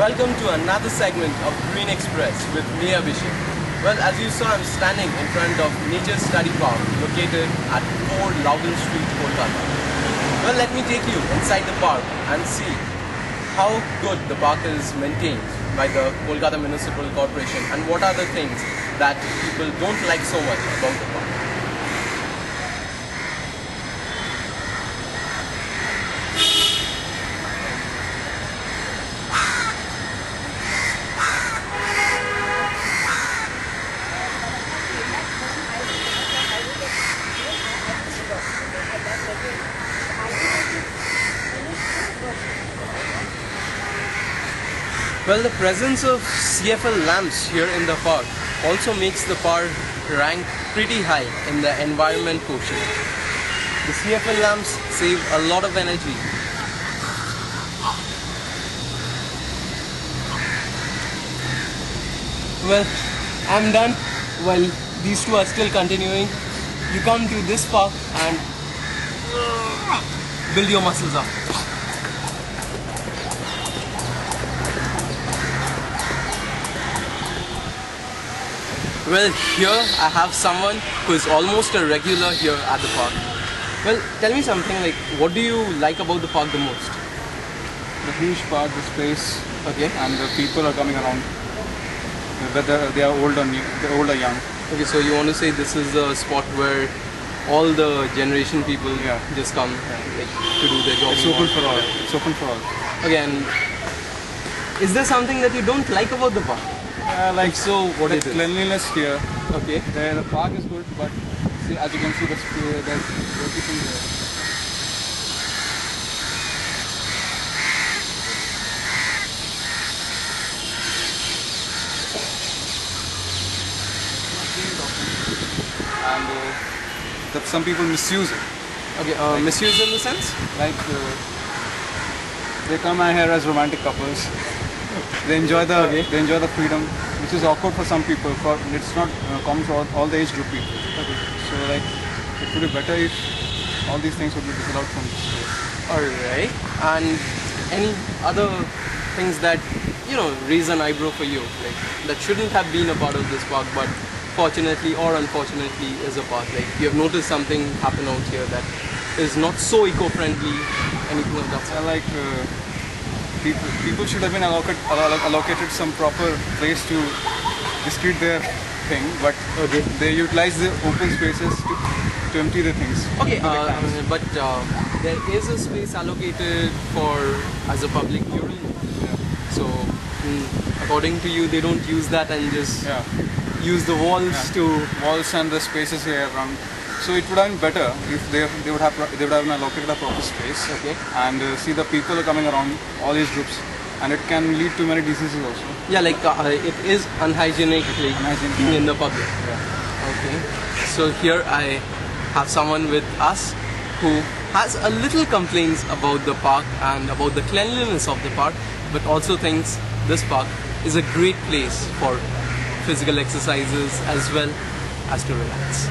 Welcome to another segment of Green Express with me, Abhishek. Well, as you saw, I'm standing in front of Nature Study Park located at 4 Logan Street, Kolkata. Well, let me take you inside the park and see how good the park is maintained by the Kolkata Municipal Corporation and what are the things that people don't like so much about the park. Well, the presence of CFL lamps here in the park also makes the park rank pretty high in the environment quotient. The CFL lamps save a lot of energy. Well, I'm done. While these two are still continuing, you come to this park and build your muscles up. Well, here I have someone who is almost a regular here at the park. Well, tell me something like, what do you like about the park the most? The huge park, the space, Okay. and the people are coming around. Whether they are old or new, they're old or young. Okay, so you want to say this is the spot where all the generation people just come like, to do their job. It's open for all. It's open for all. Okay, and is there something that you don't like about the park? Like So, what the it is? cleanliness here. Okay. The park is good, but see, as you can see, there's everything there. And some people misuse it. Okay, misuse in the sense? Like they come here as romantic couples. They enjoy the freedom, which is awkward for some people. It's not common for all the age group people. Okay. So like it would be better if all these things would be disallowed from this place. Alright. And any other things that raise an eyebrow for you, like that shouldn't have been a part of this park, but fortunately or unfortunately is a part. Like you have noticed something happen out here that is not so eco-friendly, anything of that sort. Like people should have been allocated some proper place to distribute their thing, but they utilize the open spaces to empty the things. Okay, but there is a space allocated for as a public urinal. Yeah. So according to you, they don't use that and just use the walls to walls and the spaces here around. So it would have been better if they would have allocated a proper space. Okay. And see the people are coming around, all age groups, and it can lead to many diseases also. Yeah, like it is unhygienic being in the public. Yeah. Okay. So here I have someone with us who has a little complaints about the park and about the cleanliness of the park, but also thinks this park is a great place for physical exercises as well as to relax.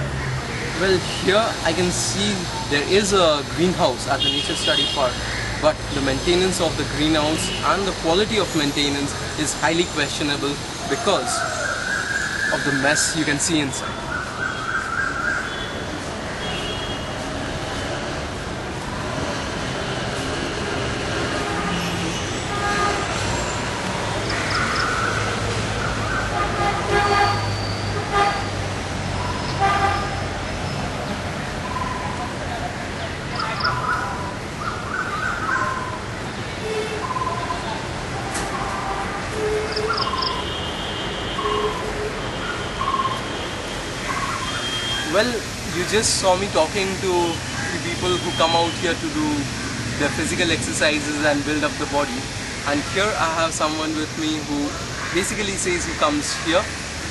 Well, here I can see there is a greenhouse at the Nature Study Park, but the maintenance of the greenhouse and the quality of maintenance is highly questionable because of the mess you can see inside. Well, you just saw me talking to the people who come out here to do their physical exercises and build up the body. And here I have someone with me who basically says he comes here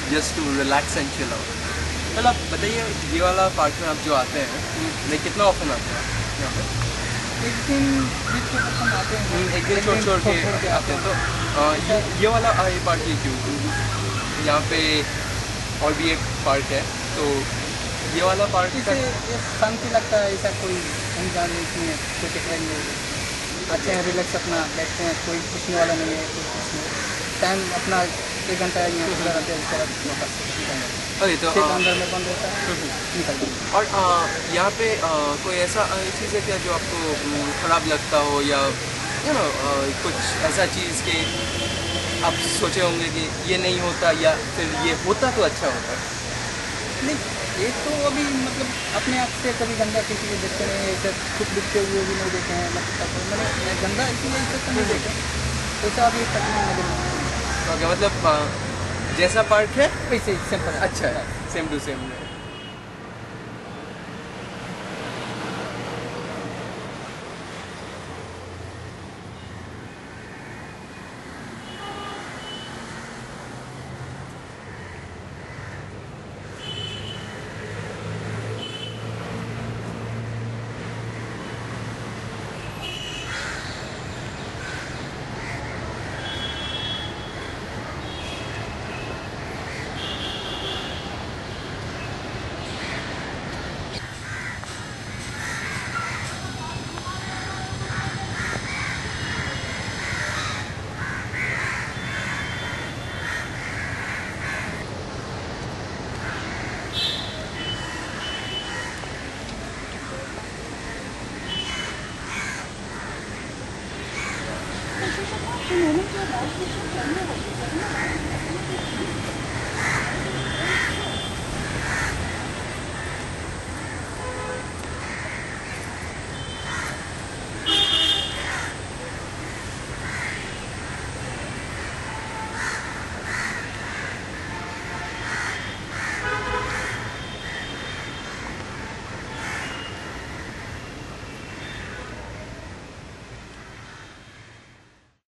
just to relax and chill out. Well, आप बताइए ये वाला park में आप जो आते हैं, like कितना ऑफन आते हैं यहाँ पे? एक दिन आते हैं। एक दिन छोड़ के आते हैं तो ये वाला ये पार्क ही क्यों? यहाँ पे और भी एक पार्क है तो ये वाला पार्क इसे शांति लगता है, ऐसा कोई इंसान इसमें कोई टिकट नहीं है, अच्छे हैं, रिलैक्स अपना बैठते हैं, कोई पूछने वाला नहीं है, कोई कुछ नहीं। टाइम अपना 1 घंटा यहाँ पूरा रहते हैं, उसके बाद वापस निकल जाते हैं। ओके, तो 6 अंदर में बंद होता है, निकल जाते हैं। और यहाँ पे कोई ऐसा चीज़ है क्या जो आपको ख़राब लगता हो, या कुछ ऐसा चीज़ के आप सोचे होंगे कि ये नहीं होता, या फिर ये होता तो अच्छा होता? नहीं, एक तो अभी मतलब अपने आप से कभी गंदा किसी को देखते नहीं, ऐसे खुद दिखते हुए भी नहीं देखे हैं, मतलब मैंने गंदा इसीलिए ऐसे तो नहीं देखे, ऐसा अभी तक नहीं नजर नहीं आया। ओके, मतलब जैसा पार्क है वैसे ही सिंपल अच्छा है, सेम टू सेम है।这是他去年那个来是去年那个。